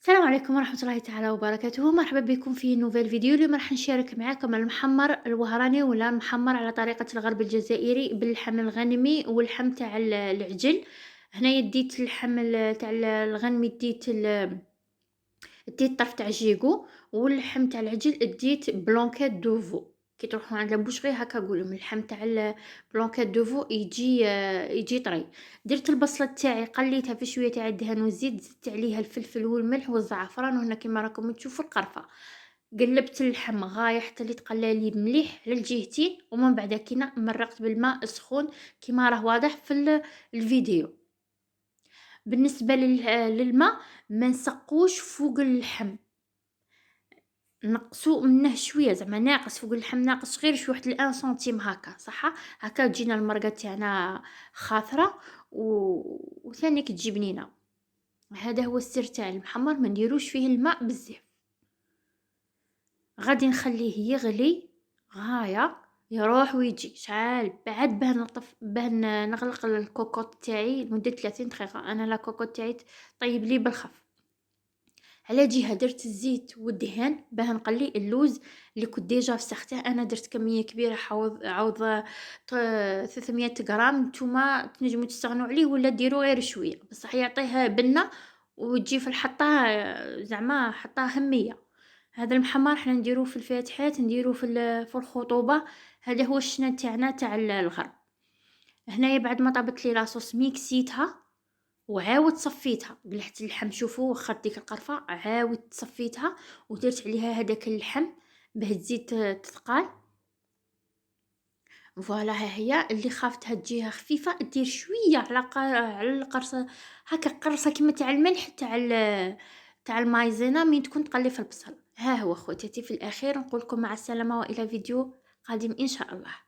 السلام عليكم ورحمة الله تعالى وبركاته، مرحبا بكم في نوفيل فيديو. اليوم راح نشارك معاكم المحمر الوهراني ولا المحمر على طريقة الغرب الجزائري باللحم الغنمي واللحم تاع العجل. هنايا ديت اللحم تاع الغنمي، ديت طرف تاع جيجو، واللحم تاع العجل ديت بلانكات دوفو. كي تروحوا عند البوشري هكا قولهم اللحم تاع بلانكات دوفو يجي طري. درت البصله تاعي قليتها في شويه تاع الدهن والزيت، زدت عليها الفلفل والملح والزعفران، وهنا كما راكم تشوفوا القرفه. قلبت اللحم غايه حتى اللي تقلى لي مليح على الجهتين، ومن بعد كينا مرقت بالماء السخون كما راه واضح في الفيديو. بالنسبه للماء ما نسقوش فوق اللحم، نقصو منه شويه، زعما ناقص فوق اللحم، ناقص غير شي واحد الان سنتيم هكا صح. هكا تجينا المرقه تاعنا خاطره وثاني كتجي بنينه. هذا هو السر تاع المحمر، ما نديروش فيه الماء بزاف. غادي نخليه يغلي غايه، يروح ويجي شعال بعد باه نطف باه نغلق الكوكوط تاعي لمده 30 دقيقه. انا لا كوكوط تاعي طيب لي بالخف. على جهه درت الزيت والدهان باه نقلي اللوز اللي كنت ديجا فسخته. انا درت كميه كبيره، عوض 300 غرام. نتوما تنجموا تستغنوا عليه ولا ديروا غير شويه، بصح يعطيه بنه وتجي في الحطه، زعما حطه هميه. هذا المحمر حنا نديروه في الفاتحات، نديروه في الخطوبه. هذا هو الشنا تاعنا تاع الغرب. هنايا بعد ما طابت لي لاصوص ميكسيتها وعاود صفيتها، قلحت اللحم. شوفوا وخرت ديك القرفه، عاود صفيتها ودرت عليها هذاك اللحم باه تزيد تثقال. فوالا ها هي اللي خافتها تجيها خفيفه، دير شويه على القرصه، هكا قرصه كيما تاع الملح تاع المايزينا من تكون تقلي في البصل. ها هو خواتاتي، في الاخير نقول لكم مع السلامه والى فيديو قادم ان شاء الله.